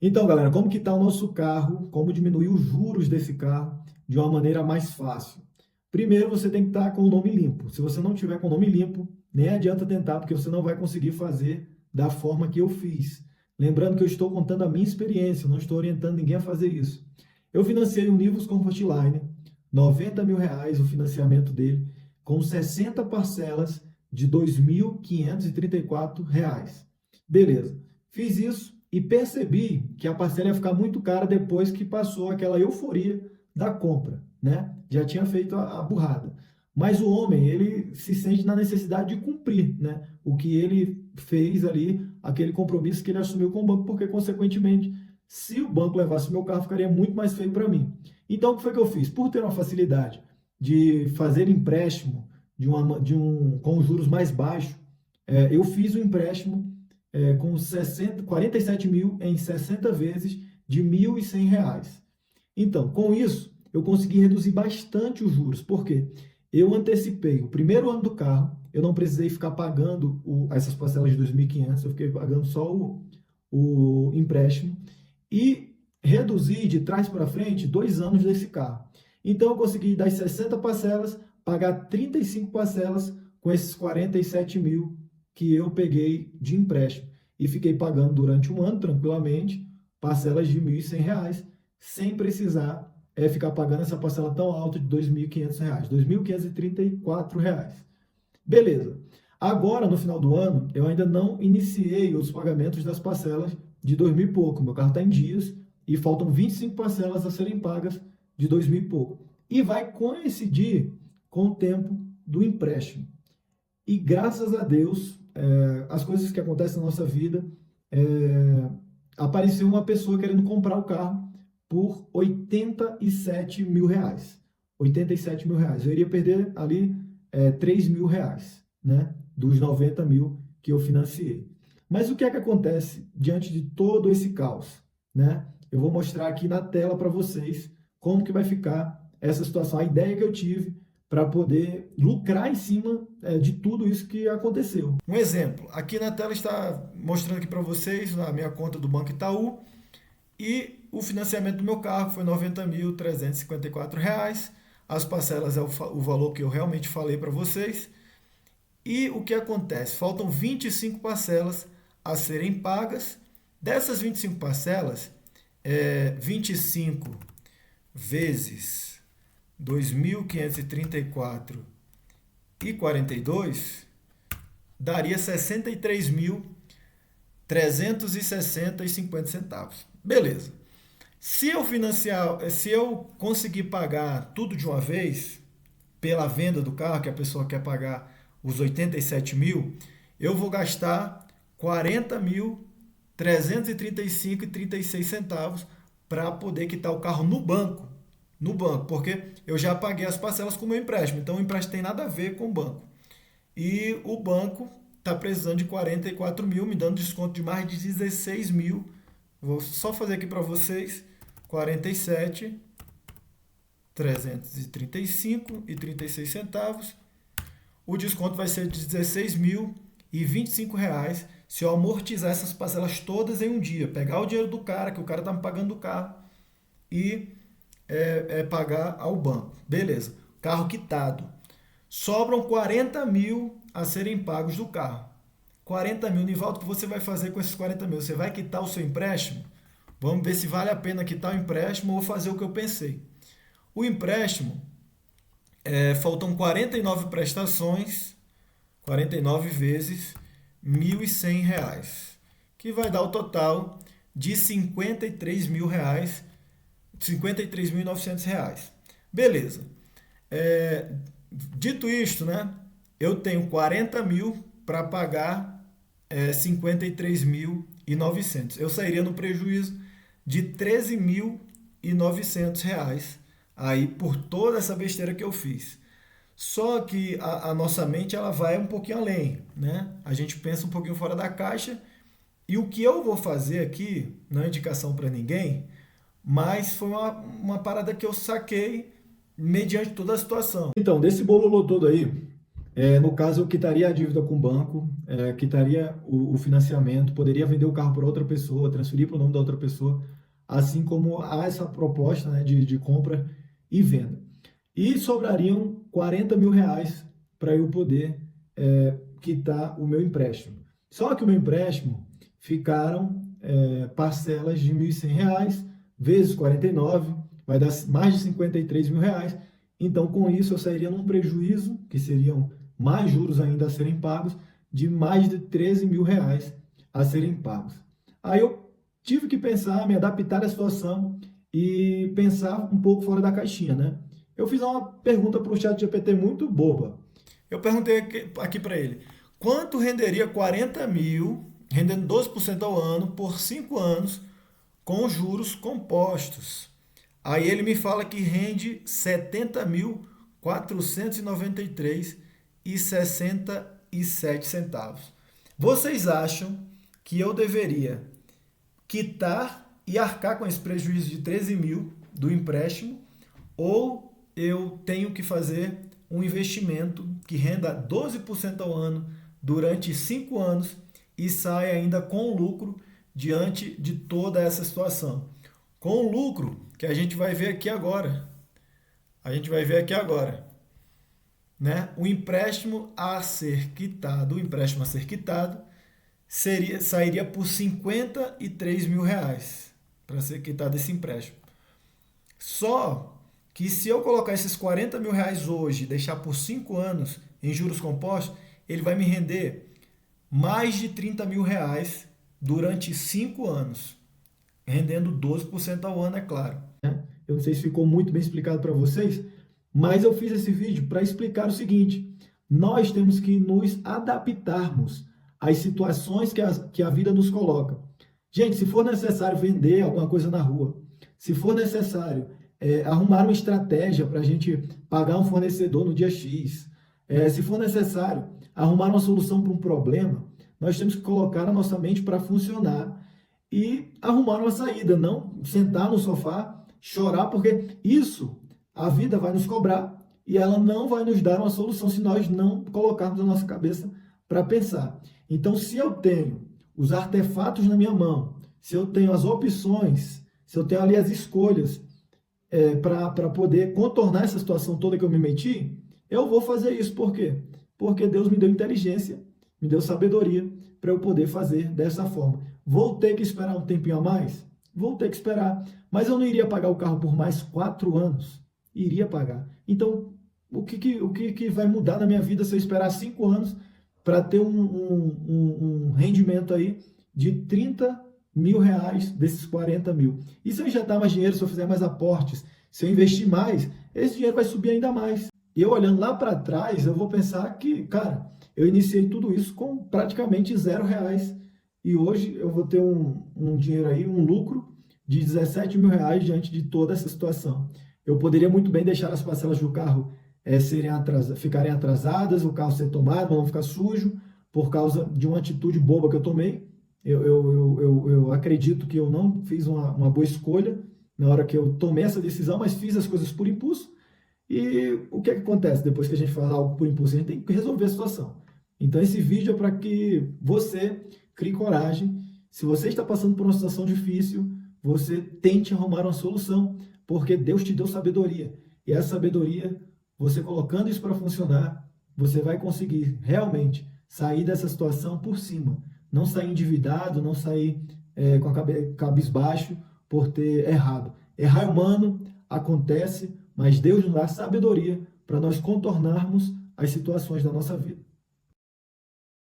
Então, galera, como que está o nosso carro? Como diminuir os juros desse carro de uma maneira mais fácil? Primeiro, você tem que estar com o nome limpo. Se você não tiver com o nome limpo, nem adianta tentar, porque você não vai conseguir fazer da forma que eu fiz. Lembrando que eu estou contando a minha experiência, eu não estou orientando ninguém a fazer isso. Eu financiei o Nivus Comfortline, R$ 90.000 o financiamento dele, com 60 parcelas de R$ 2.534. Beleza. Fiz isso e percebi que a parcela ia ficar muito cara depois que passou aquela euforia da compra, né? Já tinha feito a burrada. Mas o homem, ele se sente na necessidade de cumprir, né? O que ele fez ali, aquele compromisso que ele assumiu com o banco, porque, consequentemente, se o banco levasse o meu carro, ficaria muito mais feio para mim. Então, o que foi que eu fiz? Por ter uma facilidade de fazer empréstimo com juros mais baixos, eu fiz o empréstimo com 47 mil em 60 vezes de R$ 1.100. Então, com isso, eu consegui reduzir bastante os juros, porque eu antecipei o primeiro ano do carro, eu não precisei ficar pagando essas parcelas de 2.500, eu fiquei pagando só o empréstimo, e reduzi de trás para frente 2 anos desse carro. Então, eu consegui das 60 parcelas, pagar 35 parcelas com esses 47 mil que eu peguei de empréstimo e fiquei pagando durante um ano tranquilamente parcelas de R$ 1.100 sem precisar ficar pagando essa parcela tão alta de R$ 2.500, R$ 2.534. Beleza. Agora, no final do ano, eu ainda não iniciei os pagamentos das parcelas de 2.000 e pouco. Meu carro está em dias e faltam 25 parcelas a serem pagas de 2.000 e pouco. E vai coincidir com o tempo do empréstimo. E graças a Deus, as coisas que acontecem na nossa vida, apareceu uma pessoa querendo comprar o carro por R$ 87.000. R$ 87.000. Eu iria perder ali R$ 3.000, né? Dos 90 mil que eu financiei. Mas o que é que acontece diante de todo esse caos, né? Eu vou mostrar aqui na tela para vocês como que vai ficar essa situação, a ideia que eu tive para poder lucrar em cima de tudo isso que aconteceu. Um exemplo, aqui na tela está mostrando aqui para vocês a minha conta do Banco Itaú e o financiamento do meu carro foi R$ 90.354. As parcelas é o valor que eu realmente falei para vocês. E o que acontece? Faltam 25 parcelas a serem pagas. Dessas 25 parcelas, 25 vezes 2.534,42 daria 63.360,50. Beleza. Se eu conseguir pagar tudo de uma vez, pela venda do carro, que a pessoa quer pagar os 87 mil, eu vou gastar 40.335,36 para poder quitar o carro no banco. No banco, porque eu já paguei as parcelas com o meu empréstimo, então o empréstimo tem nada a ver com o banco. E o banco está precisando de 44 mil, me dando desconto de mais de 16 mil. Vou só fazer aqui para vocês, 47.335,36. O desconto vai ser de 16.025 reais se eu amortizar essas parcelas todas em um dia. Pegar o dinheiro do cara, que o cara está me pagando do carro, e pagar ao banco. Beleza, carro quitado. Sobram 40 mil a serem pagos do carro. 40 mil, Nivaldo, o que você vai fazer com esses 40 mil? Você vai quitar o seu empréstimo? Vamos ver se vale a pena quitar o empréstimo ou fazer o que eu pensei. O empréstimo, faltam 49 prestações, 49 vezes R$ 1.100, que vai dar o total de R$ 53.900. Beleza. Dito isto, né, eu tenho 40 mil para pagar 53.900. Eu sairia no prejuízo de R$ 13.900 aí por toda essa besteira que eu fiz. Só que a nossa mente ela vai um pouquinho além, né? A gente pensa um pouquinho fora da caixa e o que eu vou fazer aqui, não é indicação para ninguém, mas foi uma parada que eu saquei mediante toda a situação. Então, desse bololô todo aí, No caso, eu quitaria a dívida com o banco, quitaria o financiamento, poderia vender o carro para outra pessoa, transferir para o nome da outra pessoa, assim como há essa proposta, né, de compra e venda. E sobrariam 40 mil reais para eu poder quitar o meu empréstimo. Só que o meu empréstimo ficaram parcelas de R$ 1.100 vezes 49, vai dar mais de 53 mil reais. Então, com isso, eu sairia num prejuízo, que seriam mais juros ainda a serem pagos, de mais de 13 mil reais a serem pagos. Aí eu tive que pensar, me adaptar à situação e pensar um pouco fora da caixinha, né? Eu fiz uma pergunta para o chat GPT muito boba. Eu perguntei aqui para ele, quanto renderia 40 mil, rendendo 12% ao ano, por 5 anos, com juros compostos? Aí ele me fala que rende 70.493,67 centavos. Vocês acham que eu deveria quitar e arcar com esse prejuízo de 13 mil do empréstimo, ou eu tenho que fazer um investimento que renda 12% ao ano durante 5 anos e saia ainda com lucro diante de toda essa situação? Com o lucro que a gente vai ver aqui agora. A gente vai ver aqui agora, né? O empréstimo a ser quitado sairia por 53 mil reais para ser quitado esse empréstimo. Só que se eu colocar esses 40 mil reais hoje e deixar por 5 anos em juros compostos, ele vai me render mais de 30 mil reais durante 5 anos, rendendo 12% ao ano, é claro. Eu não sei se ficou muito bem explicado para vocês, mas eu fiz esse vídeo para explicar o seguinte: nós temos que nos adaptarmos às situações que a vida nos coloca. Gente, se for necessário vender alguma coisa na rua, se for necessário arrumar uma estratégia para a gente pagar um fornecedor no dia X, se for necessário arrumar uma solução para um problema, nós temos que colocar a nossa mente para funcionar e arrumar uma saída, não sentar no sofá, chorar, porque isso a vida vai nos cobrar e ela não vai nos dar uma solução se nós não colocarmos a nossa cabeça para pensar. Então, se eu tenho os artefatos na minha mão, se eu tenho as opções, se eu tenho ali as escolhas para poder contornar essa situação toda que eu me meti, eu vou fazer isso. Por quê? Porque Deus me deu inteligência, me deu sabedoria para eu poder fazer dessa forma. Vou ter que esperar um tempinho a mais? Vou ter que esperar. Mas eu não iria pagar o carro por mais 4 anos. Iria pagar. Então, o que vai mudar na minha vida se eu esperar 5 anos para ter um rendimento aí de 30 mil reais desses 40 mil? E se eu injetar mais dinheiro, se eu fizer mais aportes, se eu investir mais, esse dinheiro vai subir ainda mais. E eu olhando lá para trás, eu vou pensar que, cara, eu iniciei tudo isso com praticamente R$ 0. E hoje eu vou ter um dinheiro aí, um lucro de 17 mil reais diante de toda essa situação. Eu poderia muito bem deixar as parcelas do carro ficarem atrasadas, o carro ser tomado, não ficar sujo, por causa de uma atitude boba que eu tomei. Eu acredito que eu não fiz uma boa escolha na hora que eu tomei essa decisão, mas fiz as coisas por impulso. E o que acontece depois que a gente faz algo por impulso? A gente tem que resolver a situação. Então esse vídeo é para que você crie coragem. Se você está passando por uma situação difícil, você tente arrumar uma solução, porque Deus te deu sabedoria. E essa sabedoria, você colocando isso para funcionar, você vai conseguir realmente sair dessa situação por cima. Não sair endividado, não sair com a cabisbaixo por ter errado. Errar é humano, acontece, mas Deus nos dá sabedoria para nós contornarmos as situações da nossa vida.